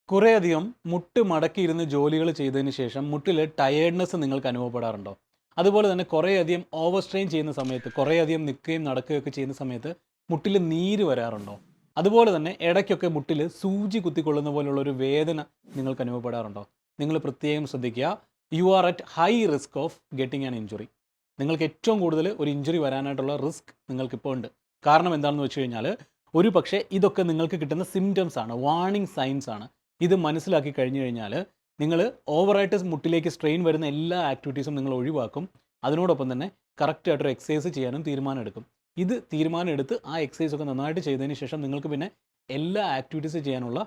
കുറേയധികം മുട്ട് മടക്കിയിരുന്ന് ജോലികൾ ചെയ്തതിന് ശേഷം മുട്ടിൽ ടയേർഡ്നെസ് നിങ്ങൾക്ക് അനുഭവപ്പെടാറുണ്ടോ? അതുപോലെ തന്നെ കുറേയധികം ഓവർ സ്ട്രെയിൻ ചെയ്യുന്ന സമയത്ത്, കുറേയധികം നിൽക്കുകയും നടക്കുകയൊക്കെ ചെയ്യുന്ന സമയത്ത് മുട്ടിൽ നീര് വരാറുണ്ടോ? അതുപോലെ തന്നെ ഇടയ്ക്കൊക്കെ മുട്ടിൽ സൂചി കുത്തിക്കൊള്ളുന്ന പോലുള്ള ഒരു വേദന നിങ്ങൾക്ക് അനുഭവപ്പെടാറുണ്ടോ? നിങ്ങൾ പ്രത്യേകം ശ്രദ്ധിക്കുക. You are at high risk of getting an injury. നിങ്ങൾക്ക് ഏറ്റവും കൂടുതൽ ഒരു ഇഞ്ചുറി വരാനായിട്ടുള്ള റിസ്ക് നിങ്ങൾക്കിപ്പോൾ ഉണ്ട്. കാരണം എന്താണെന്ന് വെച്ച് കഴിഞ്ഞാൽ, ഒരു പക്ഷേ ഇതൊക്കെ നിങ്ങൾക്ക് കിട്ടുന്ന സിംറ്റംസ് ആണ്, വാർണിംഗ് സൈൻസ് ആണ്. ഇത് മനസ്സിലാക്കി കഴിഞ്ഞു കഴിഞ്ഞാൽ നിങ്ങൾ ഓവറായിട്ട് മുട്ടിലേക്ക് സ്ട്രെയിൻ വരുന്ന എല്ലാ ആക്ടിവിറ്റീസും നിങ്ങൾ ഒഴിവാക്കും. അതിനോടൊപ്പം തന്നെ കറക്റ്റായിട്ടൊരു എക്സസൈസ് ചെയ്യാനും തീരുമാനം എടുക്കും. ഇത് തീരുമാനം എടുത്ത് ആ എക്സസൈസ് ഒക്കെ നന്നായിട്ട് ചെയ്തതിന് ശേഷം നിങ്ങൾക്ക് പിന്നെ എല്ലാ ആക്ടിവിറ്റീസ് ചെയ്യാനുള്ള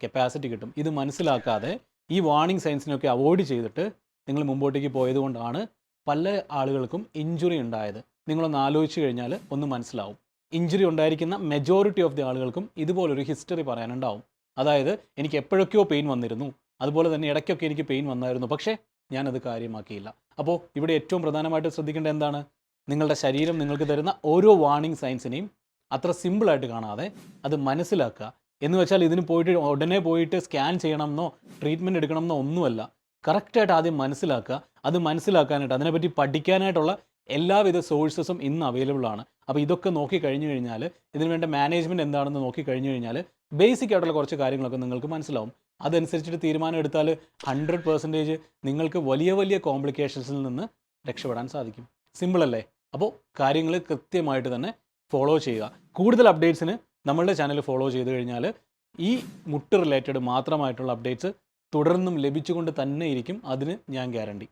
കപ്പാസിറ്റി കിട്ടും. ഇത് മനസ്സിലാക്കാതെ ഈ വാർണിംഗ് സൈൻസിനൊക്കെ അവോയ്ഡ് ചെയ്തിട്ട് നിങ്ങൾ മുമ്പോട്ടേക്ക് പോയതുകൊണ്ടാണ് പല ആളുകൾക്കും ഇഞ്ചുറി ഉണ്ടായത്. നിങ്ങളൊന്ന് ആലോചിച്ച് കഴിഞ്ഞാൽ ഒന്ന് മനസ്സിലാവും. ഇഞ്ചുറി ഉണ്ടായിരിക്കുന്ന മെജോറിറ്റി ഓഫ് ദി ആളുകൾക്കും ഇതുപോലൊരു ഹിസ്റ്ററി പറയാനുണ്ടാവും. അതായത്, എനിക്ക് എപ്പോഴൊക്കെയോ പെയിൻ വന്നിരുന്നു, അതുപോലെ തന്നെ ഇടയ്ക്കൊക്കെ എനിക്ക് പെയിൻ വന്നായിരുന്നു, പക്ഷേ ഞാനത് കാര്യമാക്കിയില്ല. അപ്പോൾ ഇവിടെ ഏറ്റവും പ്രധാനമായിട്ട് ശ്രദ്ധിക്കേണ്ടത് എന്താണ്? നിങ്ങളുടെ ശരീരം നിങ്ങൾക്ക് തരുന്ന ഓരോ വാർണിംഗ് സൈൻസിനെയും അത്ര സിമ്പിളായിട്ട് കാണാതെ അത് മനസ്സിലാക്കുക. എന്ന് വെച്ചാൽ ഇതിന് പോയിട്ട് ഉടനെ പോയിട്ട് സ്കാൻ ചെയ്യണമെന്നോ ട്രീറ്റ്മെൻറ്റ് എടുക്കണമെന്നോ ഒന്നുമല്ല. കറക്റ്റായിട്ട് ആദ്യം മനസ്സിലാക്കുക. അത് മനസ്സിലാക്കാനായിട്ട്, അതിനെപ്പറ്റി പഠിക്കാനായിട്ടുള്ള എല്ലാവിധ സോഴ്സസും ഇന്ന് അവൈലബിൾ ആണ്. അപ്പോൾ ഇതൊക്കെ നോക്കിക്കഴിഞ്ഞു കഴിഞ്ഞാൽ, ഇതിന് വേണ്ട മാനേജ്മെൻറ്റ് എന്താണെന്ന് നോക്കിക്കഴിഞ്ഞു കഴിഞ്ഞാൽ ബേസിക് ആയിട്ടുള്ള കുറച്ച് കാര്യങ്ങളൊക്കെ നിങ്ങൾക്ക് മനസ്സിലാവും. അതനുസരിച്ചിട്ട് തീരുമാനം എടുത്താൽ 100% നിങ്ങൾക്ക് വലിയ വലിയ കോംപ്ലിക്കേഷൻസിൽ നിന്ന് രക്ഷപ്പെടാൻ സാധിക്കും. സിമ്പിളല്ലേ? അപ്പോൾ കാര്യങ്ങൾ കൃത്യമായിട്ട് തന്നെ ഫോളോ ചെയ്യുക. കൂടുതൽ അപ്ഡേറ്റ്സിന് നമ്മളുടെ ചാനൽ ഫോളോ ചെയ്ത് കഴിഞ്ഞാൽ ഈ മുട്ട് റിലേറ്റഡ് മാത്രമായിട്ടുള്ള അപ്ഡേറ്റ്സ് തുടർന്നും ലഭിച്ചുകൊണ്ട് തന്നെ ഇരിക്കും. അതിന് ഞാൻ ഗ്യാരണ്ടി.